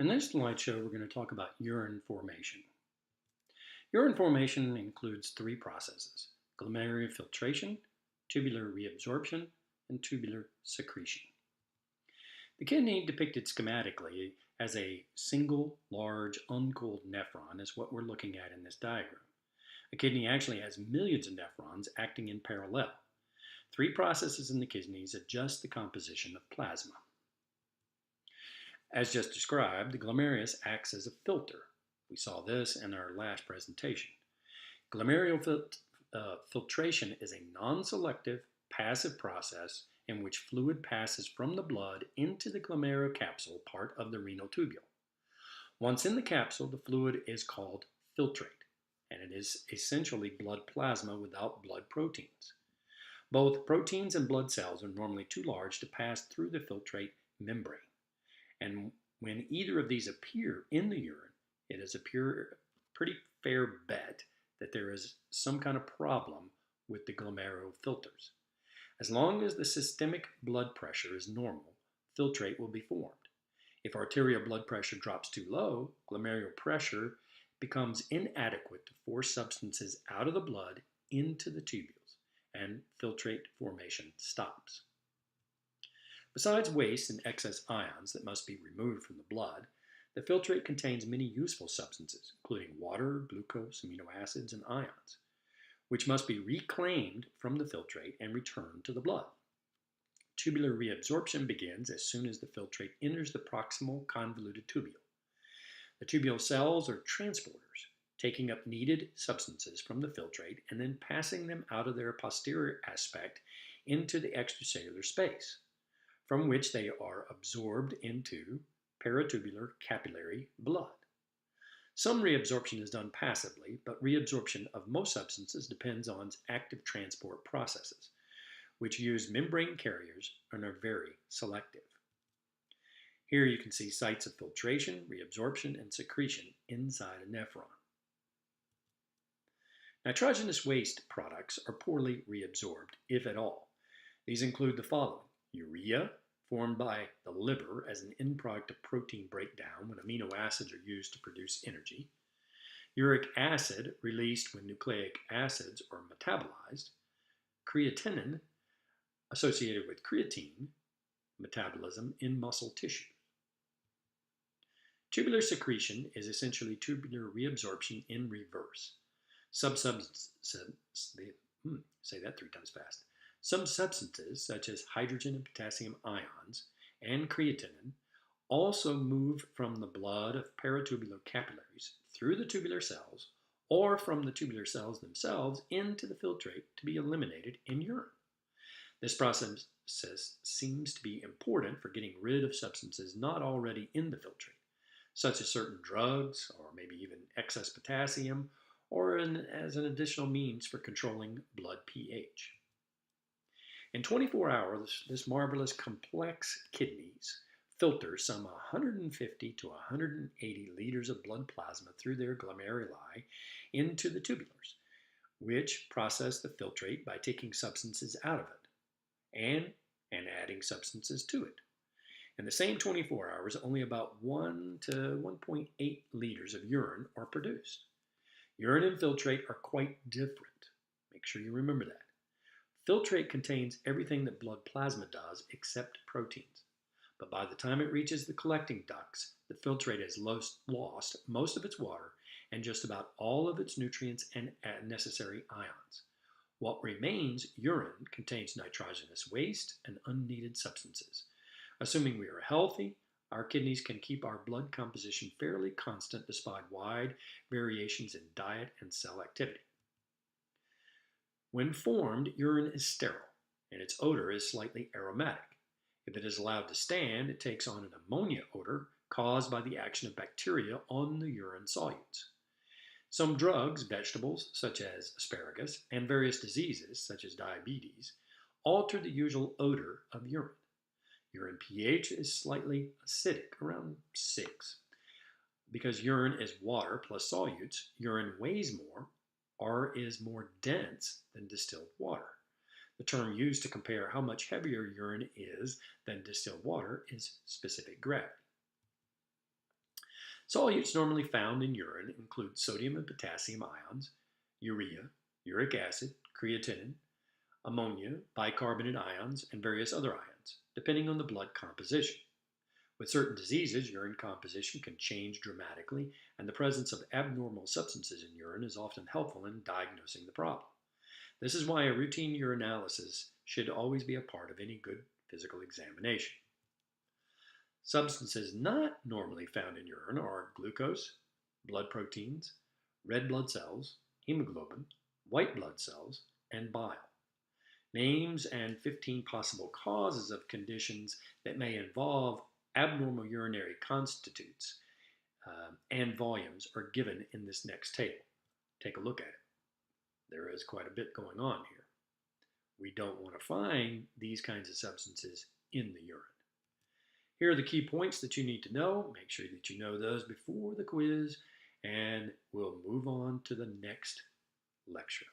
In this slideshow, we're going to talk about urine formation. Urine formation includes three processes: glomerular filtration, tubular reabsorption, and tubular secretion. The kidney, depicted schematically as a single large uncooled nephron, is what we're looking at in this diagram. A kidney actually has millions of nephrons acting in parallel. Three processes in the kidneys adjust the composition of plasma. As just described, the glomerulus acts as a filter. We saw this in our last presentation. Glomerular filtration is a non-selective, passive process in which fluid passes from the blood into the glomerulocapsule part of the renal tubule. Once in the capsule, the fluid is called filtrate, and it is essentially blood plasma without blood proteins. Both proteins and blood cells are normally too large to pass through the filtrate membrane. And when either of these appear in the urine, it is a pretty fair bet that there is some kind of problem with the glomerular filters. As long as the systemic blood pressure is normal, filtrate will be formed. If arterial blood pressure drops too low, glomerular pressure becomes inadequate to force substances out of the blood into the tubules, and filtrate formation stops. Besides waste and excess ions that must be removed from the blood, the filtrate contains many useful substances, including water, glucose, amino acids, and ions, which must be reclaimed from the filtrate and returned to the blood. Tubular reabsorption begins as soon as the filtrate enters the proximal convoluted tubule. The tubule cells are transporters, taking up needed substances from the filtrate and then passing them out of their posterior aspect into the extracellular space, from which they are absorbed into peritubular capillary blood. Some reabsorption is done passively, but reabsorption of most substances depends on active transport processes, which use membrane carriers and are very selective. Here you can see sites of filtration, reabsorption, and secretion inside a nephron. Nitrogenous waste products are poorly reabsorbed, if at all. These include the following: urea, formed by the liver as an end product of protein breakdown when amino acids are used to produce energy; uric acid, released when nucleic acids are metabolized; creatinine, associated with creatine metabolism in muscle tissue. Tubular secretion is essentially tubular reabsorption in reverse. Some substances, such as hydrogen and potassium ions and creatinine, also move from the blood of peritubular capillaries through the tubular cells or from the tubular cells themselves into the filtrate to be eliminated in urine. This process seems to be important for getting rid of substances not already in the filtrate, such as certain drugs or maybe even excess potassium, or as an additional means for controlling blood pH. In 24 hours, this marvelous complex kidneys filter some 150 to 180 liters of blood plasma through their glomeruli into the tubulars, which process the filtrate by taking substances out of it and adding substances to it. In the same 24 hours, only about 1 to 1.8 liters of urine are produced. Urine and filtrate are quite different. Make sure you remember that. Filtrate contains everything that blood plasma does except proteins. But by the time it reaches the collecting ducts, the filtrate has lost most of its water and just about all of its nutrients and necessary ions. What remains, urine, contains nitrogenous waste and unneeded substances. Assuming we are healthy, our kidneys can keep our blood composition fairly constant despite wide variations in diet and cell activity. When formed, urine is sterile, and its odor is slightly aromatic. If it is allowed to stand, it takes on an ammonia odor caused by the action of bacteria on the urine solutes. Some drugs, vegetables such as asparagus, and various diseases such as diabetes alter the usual odor of urine. Urine pH is slightly acidic, around 6. Because urine is water plus solutes, urine weighs more or is more dense than distilled water. The term used to compare how much heavier urine is than distilled water is specific gravity. Solutes normally found in urine include sodium and potassium ions, urea, uric acid, creatinine, ammonia, bicarbonate ions, and various other ions, depending on the blood composition. With certain diseases, urine composition can change dramatically, and the presence of abnormal substances in urine is often helpful in diagnosing the problem. This is why a routine urinalysis should always be a part of any good physical examination. Substances not normally found in urine are glucose, blood proteins, red blood cells, hemoglobin, white blood cells, and bile. Names and 15 possible causes of conditions that may involve abnormal urinary constitutes and volumes are given in this next table. Take a look at it. There is quite a bit going on here. We don't want to find these kinds of substances in the urine. Here are the key points that you need to know. Make sure that you know those before the quiz, and we'll move on to the next lecture.